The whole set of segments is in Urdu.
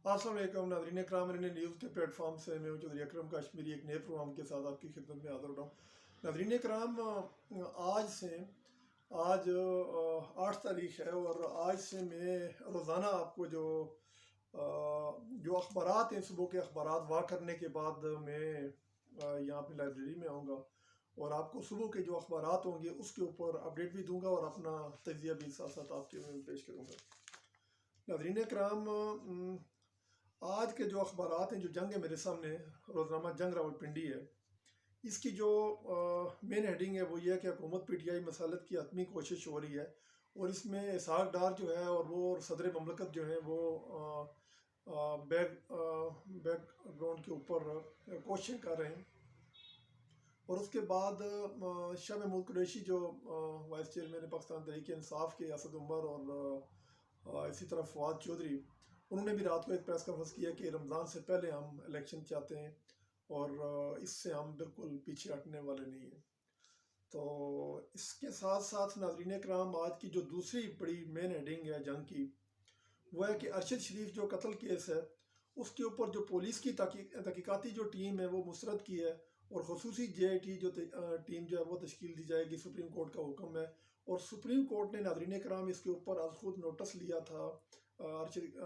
السلام علیکم ناظرین کرام، نیوز کے پلیٹ فارم سے میں چودھری اکرم کاشمیری ایک نئے پروگرام کے ساتھ آپ کی خدمت میں حاضر ہو رہا ہوں۔ ناظرین کرام، آج 8 تاریخ ہے اور آج سے میں روزانہ آپ کو جو اخبارات ہیں، صبح کے اخبارات واک کرنے کے بعد میں یہاں پہ لائبریری میں آؤں گا اور آپ کو صبح کے جو اخبارات ہوں گے اس کے اوپر اپڈیٹ بھی دوں گا اور اپنا تجزیہ بھی ساتھ ساتھ آپ کے میں پیش کروں گا۔ ناظرین کرام، آج کے جو اخبارات ہیں، جو جنگ ہے میرے سامنے، روزنامہ جنگ راولپنڈی ہے، اس کی جو مین ہیڈنگ ہے وہ یہ ہے کہ حکومت پی ٹی آئی مسالت کی حتمی کوشش ہو رہی ہے، اور اس میں اسحاق ڈار جو ہے اور وہ صدر مملکت جو ہیں وہ بیک گراؤنڈ کے اوپر کوششیں کر رہے ہیں۔ اور اس کے بعد شاہ محمود قریشی جو وائس چیئرمین پاکستان تحریک انصاف کے، اسد عمر اور اسی طرح فواد چودھری، انہوں نے بھی رات کو ایک پریس کانفرنس کیا کہ رمضان سے پہلے ہم الیکشن چاہتے ہیں اور اس سے ہم بالکل پیچھے ہٹنے والے نہیں ہیں۔ تو اس کے ساتھ ساتھ ناظرین کرام، آج کی جو دوسری بڑی مین ہیڈنگ ہے جنگ کی، وہ ہے کہ ارشد شریف جو قتل کیس ہے اس کے اوپر جو پولیس کی تحقیقاتی جو ٹیم ہے وہ مسترد کی ہے، اور خصوصی جے آئی ٹی جو ٹیم جو ہے وہ تشکیل دی جائے گی، سپریم کورٹ کا حکم ہے۔ اور سپریم کورٹ نے ناظرین کرام اس کے اوپر از خود نوٹس لیا تھا۔ ارشد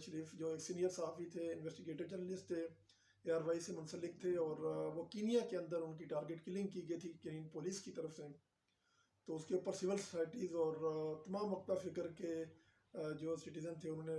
شریف جو ایک سینئر صحافی تھے، انویسٹیگیٹر جرنلسٹ تھے، اے آر وائی سے منسلک تھے، اور وہ کینیا کے اندر ان کی ٹارگٹ کلنگ کی گئی تھی کینین پولیس کی طرف سے۔ تو اس کے اوپر سول سوسائٹیز اور تمام وقتہ فکر کے جو سٹیزن تھے انہوں نے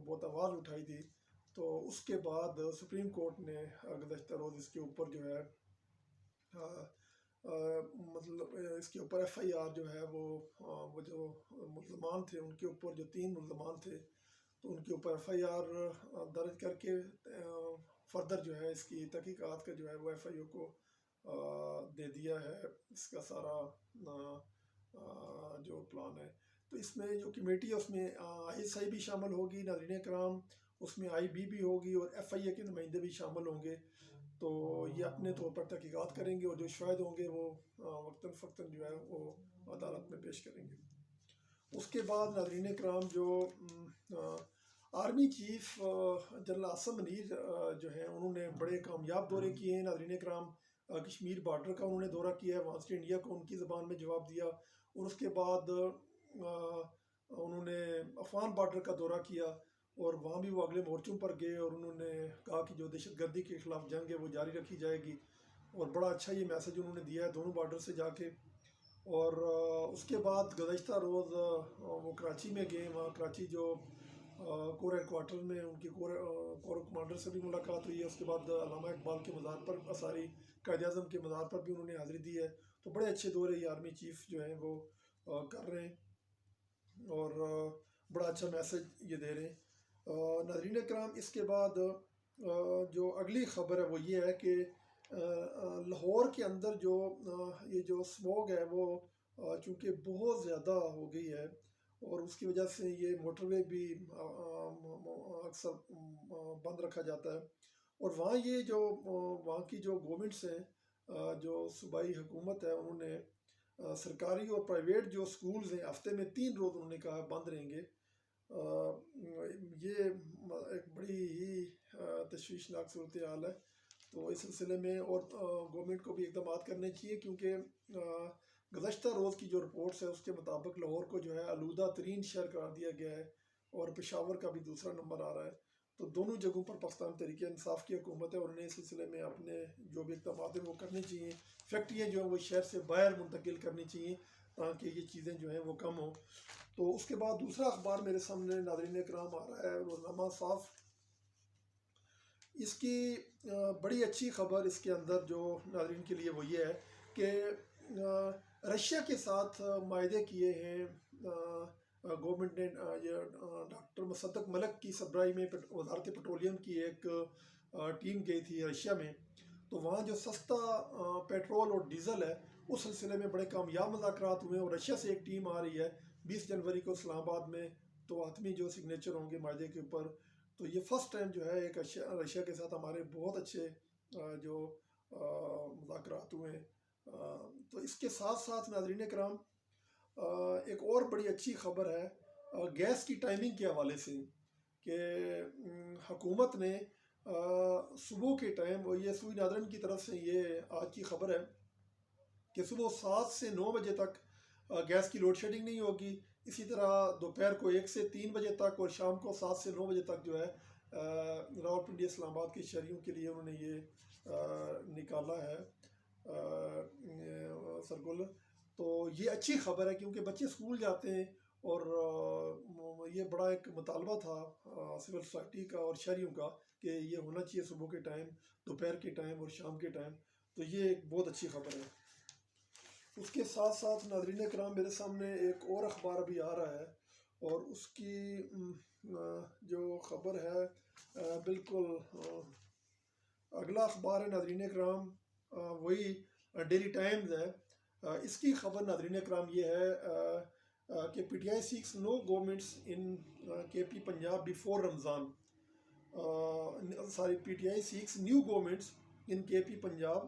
بہت آواز اٹھائی تھی۔ تو اس کے بعد سپریم کورٹ نے گزشتہ روز اس کے اوپر جو ہے مطلب اس کے اوپر ایف آئی آر جو ہے وہ جو ملزمان تھے ان کے اوپر، جو 3 ملزمان تھے، تو ان کے اوپر ایف آئی آر درج کر کے فردر جو ہے اس کی تحقیقات کا جو ہے وہ ایف آئی او کو دے دیا ہے، اس کا سارا جو پلان ہے۔ تو اس میں جو کمیٹی ہے اس میں آئی ایس آئی بھی شامل ہوگی ناظرین کرام، اس میں آئی بی بھی ہوگی اور ایف آئی اے کے نمائندے بھی شامل ہوں گے۔ تو یہ اپنے طور پر تحقیقات کریں گے اور جو شاہد ہوں گے وہ وقتاً فوقتاً جو ہے وہ عدالت میں پیش کریں گے۔ اس کے بعد ناظرین کرام، جو army chief general Asim Munir جو ہیں انہوں نے بڑے کامیاب دورے کیے ہیں ناظرین کرام۔ کشمیر بارڈر کا انہوں نے دورہ کیا ہے، وہاں سے انڈیا کو ان کی زبان میں جواب دیا، اور اس کے بعد انہوں نے افغان بارڈر کا دورہ کیا اور وہاں بھی وہ اگلے مورچوں پر گئے، اور انہوں نے کہا کہ جو دہشت گردی کے خلاف جنگ ہے وہ جاری رکھی جائے گی، اور بڑا اچھا یہ میسج انہوں نے دیا ہے دونوں بارڈر سے جا کے۔ اور اس کے بعد گزشتہ روز وہ کراچی میں گئے، وہاں کراچی جو کور ہیڈ کوارٹر میں ان کی کور کمانڈر سے بھی ملاقات ہوئی ہے۔ اس کے بعد علامہ اقبال کے مزار پر، ساری قائد اعظم کے مزار پر بھی انہوں نے حاضری دی ہے۔ تو بڑے اچھے دورے یہ آرمی چیف جو ہیں وہ کر رہے ہیں اور بڑا اچھا میسج یہ دے رہے ہیں۔ ناظرین کرام، اس کے بعد جو اگلی خبر ہے وہ یہ ہے کہ لاہور کے اندر جو یہ جو اسموگ ہے وہ چونکہ بہت زیادہ ہو گئی ہے، اور اس کی وجہ سے یہ موٹر وے بھی اکثر بند رکھا جاتا ہے، اور وہاں یہ جو وہاں کی جو گورنمنٹس ہیں، جو صوبائی حکومت ہے، انہوں نے سرکاری اور پرائیویٹ جو سکولز ہیں ہفتے میں 3 روز انہوں نے کہا بند رہیں گے۔ یہ ایک بڑی ہی تشویشناک صورتحال ہے۔ تو اس سلسلے میں اور گورنمنٹ کو بھی اقدامات کرنے چاہیے، کیونکہ گزشتہ روز کی جو رپورٹس ہے اس کے مطابق لاہور کو جو ہے آلودہ ترین شہر قرار دیا گیا ہے، اور پشاور کا بھی دوسرا نمبر آ رہا ہے۔ تو دونوں جگہوں پر پاکستان تحریک انصاف کی حکومت ہے، اور انہیں اس سلسلے میں اپنے جو بھی اقدامات ہیں وہ کرنے چاہیے۔ فیکٹریاں جو ہیں وہ شہر سے باہر منتقل کرنی چاہیے تاکہ یہ چیزیں جو ہیں وہ کم ہوں۔ تو اس کے بعد دوسرا اخبار میرے سامنے ناظرین کرام آ رہا ہے، روزنامہ صاف۔ اس کی بڑی اچھی خبر اس کے اندر جو ناظرین کے لیے وہ یہ ہے کہ رشیا کے ساتھ معاہدے کیے ہیں گورنمنٹ نے۔ یہ ڈاکٹر مصدق ملک کی سربراہی میں وزارت پیٹرولیم کی ایک ٹیم گئی تھی رشیا میں، تو وہاں جو سستا پیٹرول اور ڈیزل ہے اس سلسلے میں بڑے کامیاب مذاکرات ہوئے ہیں، اور رشیا سے ایک ٹیم آ رہی ہے 20 جنوری کو اسلام آباد میں، تو حتمی جو سگنیچر ہوں گے معاہدے کے اوپر۔ تو یہ فرسٹ ٹائم جو ہے ایک رشیا کے ساتھ ہمارے بہت اچھے جو مذاکرات ہوئے ہیں۔ تو اس کے ساتھ ساتھ ناظرین کرام، ایک اور بڑی اچھی خبر ہے گیس کی ٹائمنگ کے حوالے سے، کہ حکومت نے صبح کے ٹائم، اور یہ سوئی ناظرین کی طرف سے یہ آج کی خبر ہے کہ صبح 7 سے 9 بجے تک گیس کی لوڈ شیڈنگ نہیں ہوگی. اسی طرح دوپہر کو 1 سے 3 بجے تک، اور شام کو 7 سے 9 بجے تک جو ہے راولپنڈی اسلام آباد کے شہریوں کے لیے انہوں نے یہ نکالا ہے سرکولر. تو یہ اچھی خبر ہے کیونکہ بچے اسکول جاتے ہیں، اور یہ بڑا ایک مطالبہ تھا سول سوسائٹی کا اور شہریوں کا کہ یہ ہونا چاہیے صبح کے ٹائم، دوپہر کے ٹائم اور شام کے ٹائم. تو یہ ایک بہت اچھی خبر ہے. اس کے ساتھ ساتھ ناظرین کرام میرے سامنے ایک اور اخبار ابھی آ رہا ہے، اور اس کی جو خبر ہے بالکل اگلا اخبار ہے ناظرین کرام، وہی ڈیلی ٹائمز ہے. اس کی خبر ناظرین کرام یہ ہے کہ P T I seeks no governments in K P Punjab before Ramzan. P T I seeks new governments in K P Punjab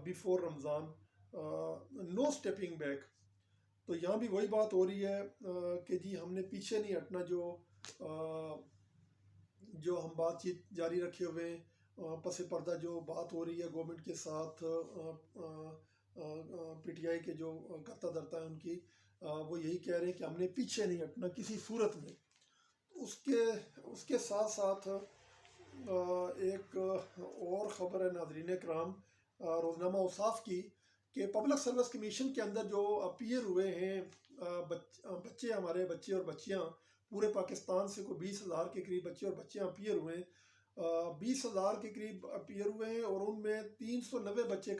before Ramzan, no stepping back. تو یہاں بھی وہی بات ہو رہی ہے کہ جی ہم نے پیچھے نہیں ہٹنا، جو ہم بات چیت جاری رکھے ہوئے ہیں، پس پردہ جو بات ہو رہی ہے گورنمنٹ کے ساتھ، پی ٹی آئی کے جو کرتا دھرتا ہے ان کی، وہ یہی کہہ رہے ہیں کہ ہم نے پیچھے نہیں ہٹنا کسی صورت میں. اس کے ساتھ ساتھ ایک اور خبر ہے ناظرین کرام روزنامہ اوصاف کی، کہ پبلک سروس کمیشن کے اندر جو اپیئر ہوئے ہیں بچے، ہمارے بچے اور بچیاں پورے پاکستان سے کوئی 20,000 کے قریب بچے اور بچیاں اپیئر ہوئے ہیں، 20,000 کے قریب اپیئر ہوئے ہیں، اور ان میں 390 بچے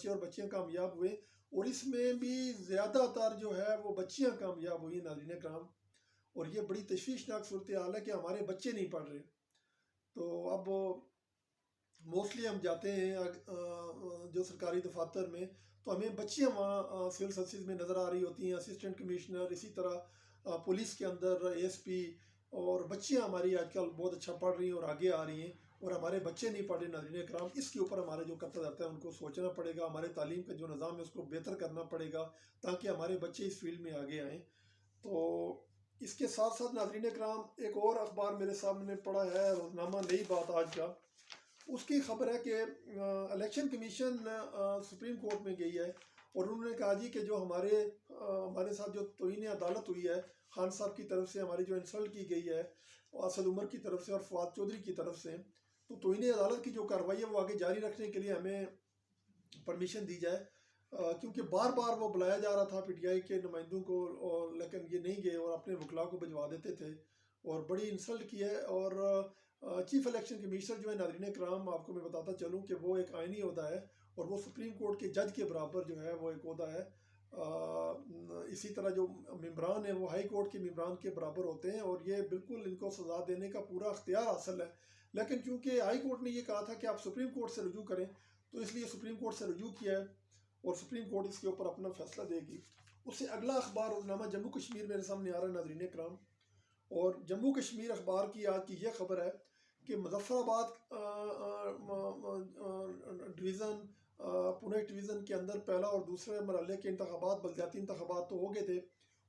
اور بچیاں کامیاب ہوئے، اور اس میں بھی زیادہ تر جو ہے وہ بچیاں کامیاب ہوئی ناظرین کرام. اور یہ بڑی تشویشناک صورتحال ہے کہ ہمارے بچے نہیں پڑھ رہے. تو اب موسٹلی ہم جاتے ہیں جو سرکاری دفاتر میں، تو ہمیں بچیاں وہاں سول سروسز میں نظر آ رہی ہوتی ہیں، اسسٹنٹ کمشنر، اسی طرح پولیس کے اندر اے ایس پی، اور بچیاں ہماری آج کل بہت اچھا پڑھ رہی ہیں اور آگے آ رہی ہیں، اور ہمارے بچے نہیں پڑھ رہے ناظرین کرام. اس کے اوپر ہمارے جو کرتا جاتا ہے ان کو سوچنا پڑے گا، ہمارے تعلیم کا جو نظام ہے اس کو بہتر کرنا پڑے گا تاکہ ہمارے بچے اس فیلڈ میں آگے آئیں. تو اس کے ساتھ ساتھ ناظرین کرام ایک اور اخبار میرے سامنے پڑا ہے، روزنامہ نئی بات آج کا. اس کی خبر ہے کہ الیکشن کمیشن سپریم کورٹ میں گئی ہے، اور انہوں نے کہا جی کہ جو ہمارے ساتھ جو توہین عدالت ہوئی ہے خان صاحب کی طرف سے، ہماری جو انسلٹ کی گئی ہے اسد عمر کی طرف سے اور فواد چودھری کی طرف سے، تو توہین عدالت کی جو کارروائی ہے وہ آگے جاری رکھنے کے لیے ہمیں پرمیشن دی جائے، کیونکہ بار بار وہ بلایا جا رہا تھا پی ٹی آئی کے نمائندوں کو، لیکن یہ نہیں گئے اور اپنے وکلاء کو بھجوا دیتے تھے، اور بڑی انسلٹ کی ہے. اور چیف الیکشن کمیشنر جو ہے ناظرین کرام، آپ کو میں بتاتا چلوں کہ وہ ایک آئینی عہدہ ہے، اور وہ سپریم کورٹ کے جج کے برابر جو ہے وہ ایک عہدہ ہے. اسی طرح جو ممبران ہیں وہ ہائی کورٹ کے ممبران کے برابر ہوتے ہیں، اور یہ بالکل ان کو سزا دینے کا پورا اختیار حاصل ہے. لیکن چونکہ ہائی کورٹ نے یہ کہا تھا کہ آپ سپریم کورٹ سے رجوع کریں، تو اس لیے سپریم کورٹ سے رجوع کیا ہے، اور سپریم کورٹ اس کے اوپر اپنا فیصلہ دے گی. اس سے اگلا اخبار روزنامہ جموں کشمیر میرے سامنے آ رہا ہے ناظرین کرام، اور جموں کشمیر اخبار کی آج کی یہ خبر ہے کہ مظفر آباد ڈویژن، پونچھ ڈویژن کے اندر پہلا اور دوسرے مرحلے کے انتخابات، بلدیاتی انتخابات تو ہو گئے تھے،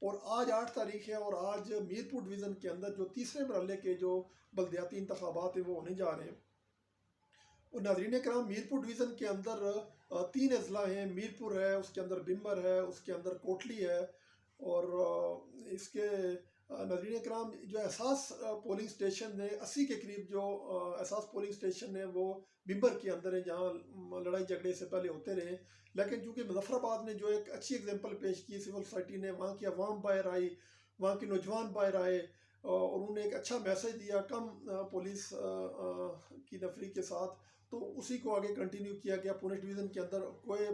اور آج 8 تاریخ ہے، اور آج میرپور ڈویژن کے اندر جو تیسرے مرحلے کے جو بلدیاتی انتخابات ہیں وہ ہونے جا رہے ہیں. اور ناظرین کرام میرپور ڈویژن کے اندر 3 اضلاع ہیں، میرپور ہے، اس کے اندر بمبر ہے، اس کے اندر کوٹلی ہے، اور اس کے ناظرین کرام جو احساس پولنگ اسٹیشن ہے 80 کے قریب جو احساس پولنگ اسٹیشن ہے وہ بمبر کے اندر ہے، جہاں لڑائی جھگڑے سے پہلے ہوتے رہے. لیکن چونکہ مظفر آباد نے جو ایک اچھی اگزامپل پیش کی سول سوسائٹی نے، وہاں کی عوام باہر آئی، وہاں کے نوجوان باہر آئے، اور انہوں نے ایک اچھا میسج دیا کم پولیس کی نفری کے ساتھ، تو اسی کو آگے کنٹینیو کیا گیا. پونچھ ڈویژن کے اندر کوئی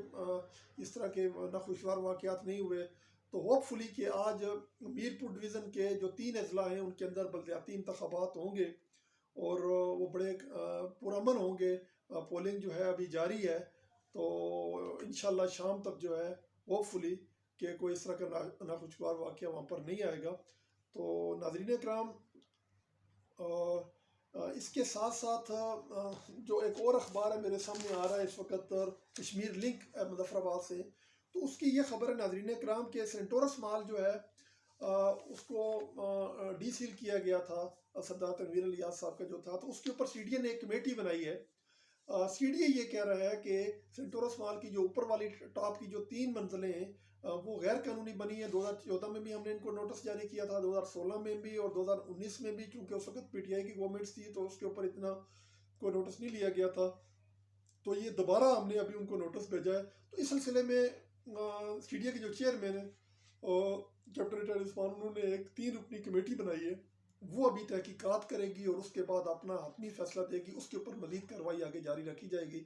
اس طرح کے ناخوشگوار واقعات نہیں ہوئے. تو ہوپ فلی کہ آج میرپور ڈویژن کے جو 3 اضلاع ہیں ان کے اندر بلدیاتی انتخابات ہوں گے، اور وہ بڑے پرامن ہوں گے. پولنگ جو ہے ابھی جاری ہے، تو انشاءاللہ شام تک جو ہے ہوپ فلی کہ کوئی اس طرح کا ناخوشگوار واقعہ وہاں پر نہیں آئے گا. تو ناظرین کرام اس کے ساتھ ساتھ جو ایک اور اخبار ہے میرے سامنے آ رہا ہے اس وقت، کشمیر لنک مظفر آباد سے، تو اس کی یہ خبر ہے ناظرین کرام کہ سینٹورس مال جو ہے اس کو ڈی سیل کیا گیا تھا سردار تنویر الیاس صاحب کا جو تھا، تو اس کے اوپر سی ڈی اے نے ایک کمیٹی بنائی ہے۔ سی ڈی اے یہ کہہ رہا ہے کہ سینٹورس مال کی جو اوپر والی ٹاپ کی جو 3 منزلیں ہیں وہ غیر قانونی بنی ہیں۔ 2014 میں بھی ہم نے ان کو نوٹس جاری کیا تھا، 2016 میں بھی اور 2019 میں بھی، چونکہ اس وقت پی ٹی آئی کی گورنمنٹ تھی تو اس کے اوپر اتنا کوئی نوٹس نہیں لیا گیا تھا، تو یہ دوبارہ ہم نے ابھی ان کو نوٹس بھیجا ہے۔ تو اس سلسلے میں سی ڈی اے کے جو چیئرمین ہیں کیپٹن ریٹائرڈ عثمان، انہوں نے ایک 3 رکنی کمیٹی بنائی ہے، وہ ابھی تحقیقات کرے گی اور اس کے بعد اپنا حتمی فیصلہ دے گی، اس کے اوپر مزید کارروائی آگے جاری رکھی جائے گی۔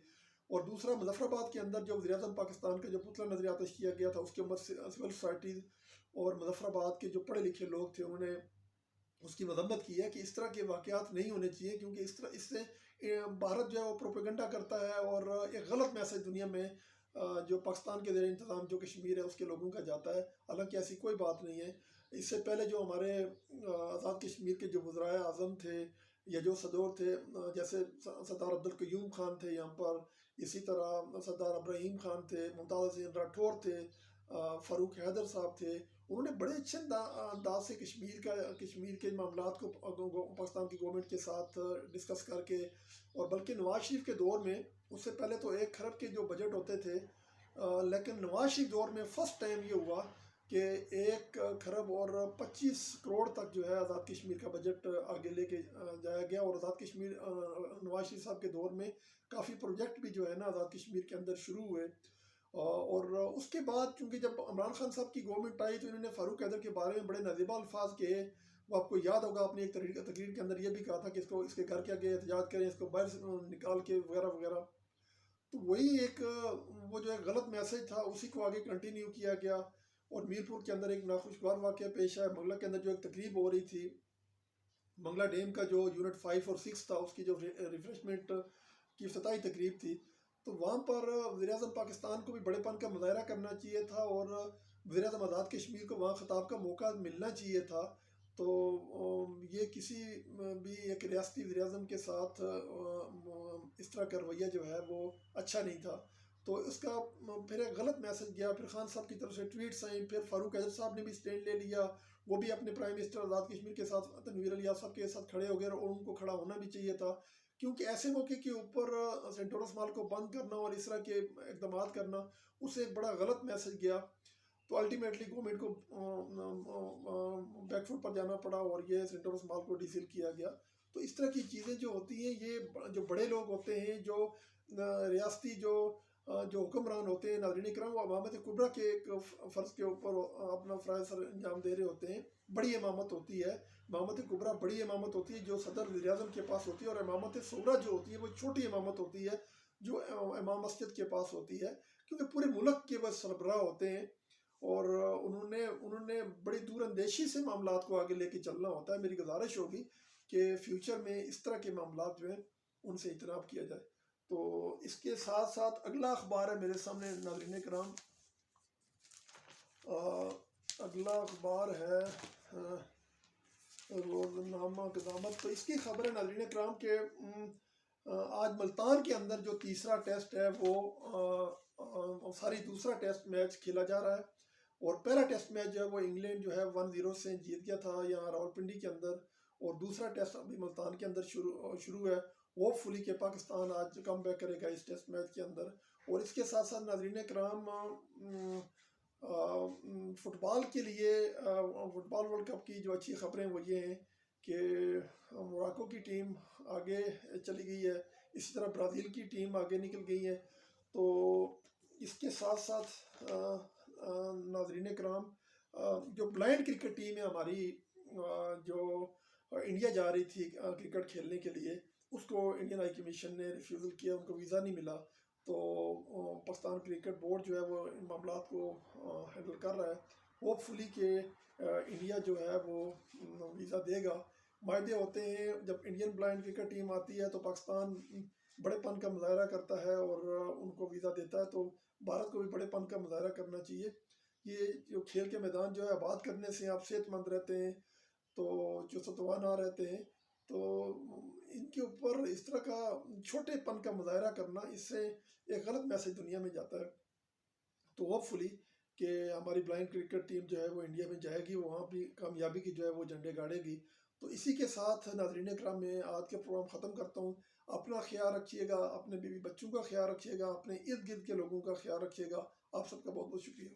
اور دوسرا، مظفر آباد کے اندر جو وزیر اعظم پاکستان کا جو پتلا نظریہ آتش کیا گیا تھا، اس کے اندر سول سوسائٹیز اور مظفر آباد کے جو پڑھے لکھے لوگ تھے انہوں نے اس کی مذمت کی ہے کہ اس طرح کے واقعات نہیں ہونے چاہیے، کیونکہ اس سے بھارت جو ہے وہ پروپیگنڈا کرتا ہے اور ایک غلط میسج دنیا میں جو پاکستان کے زیر انتظام جو کشمیر ہے اس کے لوگوں کا جاتا ہے، حالانکہ ایسی کوئی بات نہیں ہے۔ اس سے پہلے جو ہمارے آزاد کشمیر کے جو وزرائے اعظم تھے یا جو صدور تھے، جیسے سردار عبدالقیوم خان تھے یہاں پر، اسی طرح سردار ابراہیم خان تھے، ممتاز حسین راٹھور تھے، فاروق حیدر صاحب تھے، انہوں نے بڑے اچھے انداز سے کشمیر کے معاملات کو پاکستان کی گورنمنٹ کے ساتھ ڈسکس کر کے، اور بلکہ نواز شریف کے دور میں، اس سے پہلے تو 1 کھرب کے جو بجٹ ہوتے تھے، لیکن نواز شریف دور میں فرسٹ ٹائم یہ ہوا کہ 1 کھرب اور 25 کروڑ تک جو ہے آزاد کشمیر کا بجٹ آگے لے کے جایا گیا۔ اور آزاد کشمیر نواز شریف صاحب کے دور میں کافی پروجیکٹ بھی جو ہے نا آزاد کشمیر کے اندر شروع ہوئے۔ اور اس کے بعد چونکہ جب عمران خان صاحب کی گورنمنٹ آئی تو انہوں نے فاروق حیدر کے بارے میں بڑے نازیبا الفاظ کہے۔ وہ آپ کو یاد ہوگا، اپنی ایک تقریر کے اندر یہ بھی کہا تھا کہ اس کے گھر کے آگے احتجاج کریں، اس کو باہر سے نکال کے وغیرہ وغیرہ۔ تو وہی ایک وہ جو ایک غلط میسج تھا اسی کو آگے کنٹینیو کیا گیا۔ اور میرپور کے اندر ایک ناخوشگوار واقعہ پیش آیا، منگلہ کے اندر جو ایک تقریب ہو رہی تھی، منگلہ ڈیم کا جو یونٹ 5 اور 6 تھا، اس کی جو ریفریشمنٹ کی افتتاحی تقریب تھی، تو وہاں پر وزیر اعظم پاکستان کو بھی بڑے پن کا مظاہرہ کرنا چاہیے تھا اور وزیر اعظم آزاد کشمیر کو وہاں خطاب کا موقع ملنا چاہیے تھا۔ تو یہ کسی بھی ایک ریاستی وزیر اعظم کے ساتھ اس طرح کا رویہ جو ہے وہ اچھا نہیں تھا۔ تو اس کا پھر ایک غلط میسج گیا، پھر خان صاحب کی طرف سے ٹویٹس آئیں، پھر فاروق حیدر صاحب نے بھی اسٹینڈ لے لیا، وہ بھی اپنے پرائم منسٹر آزاد کشمیر کے ساتھ تنویر الیاس صاحب کے ساتھ کھڑے ہو گئے، اور ان کو کھڑا ہونا بھی چاہیے تھا، کیونکہ ایسے موقع کے اوپر سینٹورس مال کو بند کرنا اور اس طرح کے اقدامات کرنا، اس سے ایک بڑا غلط میسج گیا۔ تو الٹیمیٹلی گورنمنٹ کو بیک فٹ پر جانا پڑا اور یہ سینٹورس مال کو ڈی سیل کیا گیا۔ تو اس طرح کی چیزیں جو ہوتی ہیں، یہ جو بڑے لوگ ہوتے ہیں، جو ریاستی جو حکمران ہوتے ہیں، ناظرین کرام، وہ امامت کبریٰ کے ایک فرض کے اوپر اپنا فرائض سر انجام دے رہے ہوتے ہیں۔ بڑی امامت ہوتی ہے، امامت کبریٰ بڑی امامت ہوتی ہے جو صدر وزیر اعظم کے پاس ہوتی ہے، اور امامت صغریٰ جو ہوتی ہے وہ چھوٹی امامت ہوتی ہے جو امام مسجد کے پاس ہوتی ہے، کیونکہ پورے ملک کے وہ سربراہ ہوتے ہیں اور انہوں نے بڑی دور اندیشی سے معاملات کو آگے لے کے چلنا ہوتا ہے۔ میری گزارش ہوگی کہ فیوچر میں اس طرح کے معاملات جو ہیں ان سے اجتناب کیا جائے۔ تو اس کے ساتھ ساتھ اگلا اخبار ہے میرے سامنے ناظرین کرام، اگلا اخبار ہے روزنامہ قیامت۔ تو اس کی خبر ہے ناظرین کرام کہ آج ملتان کے اندر جو تیسرا ٹیسٹ ہے وہ دوسرا ٹیسٹ میچ کھیلا جا رہا ہے، اور پہلا ٹیسٹ میچ جو ہے وہ انگلینڈ جو ہے 1-0 سے جیت گیا تھا یہاں راولپنڈی کے اندر، اور دوسرا ٹیسٹ ابھی ملتان کے اندر شروع ہے۔ ہوپ فلی کہ پاکستان آج کم بیک کرے گا اس ٹیسٹ میچ کے اندر۔ اور اس کے ساتھ ساتھ ناظرین کرام، فٹ بال کے لیے فٹ بال ورلڈ کپ کی جو اچھی خبریں وہ یہ ہیں کہ موراکو کی ٹیم آگے چلی گئی ہے، اسی طرح برازیل کی ٹیم آگے نکل گئی ہے۔ تو اس کے ساتھ ساتھ ناظرین کرام، جو بلائنڈ کرکٹ ٹیم ہے ہماری، جو انڈیا جا رہی تھی کرکٹ کھیلنے کے لیے، اس کو انڈین ہائی کمیشن نے ریفیوزل کیا، ان کو ویزا نہیں ملا۔ تو پاکستان کرکٹ بورڈ جو ہے وہ ان معاملات کو ہینڈل کر رہا ہے۔ ہوپ فلی کہ انڈیا جو ہے وہ ویزا دے گا۔ معاہدے ہوتے ہیں، جب انڈین بلائنڈ کرکٹ ٹیم آتی ہے تو پاکستان بڑے پن کا مظاہرہ کرتا ہے اور ان کو ویزا دیتا ہے، تو بھارت کو بھی بڑے پن کا مظاہرہ کرنا چاہیے۔ یہ جو کھیل کے میدان جو ہے آباد کرنے سے آپ صحت مند رہتے ہیں، تو جو ستوانا رہتے ہیں، تو ان کے اوپر اس طرح کا چھوٹے پن کا مظاہرہ کرنا، اس سے ایک غلط میسج دنیا میں جاتا ہے۔ تو ہوپ فلی کہ ہماری بلائنڈ کرکٹ ٹیم جو ہے وہ انڈیا میں جائے گی، وہاں بھی کامیابی کی جو ہے وہ جھنڈے گاڑے گی۔ تو اسی کے ساتھ ناظرین کرام میں آج کے پروگرام ختم کرتا ہوں۔ اپنا خیال رکھیے گا، اپنے بیوی بچوں کا خیال رکھیے گا، اپنے ارد گرد کے لوگوں کا خیال رکھیے گا۔ آپ سب کا بہت بہت شکریہ۔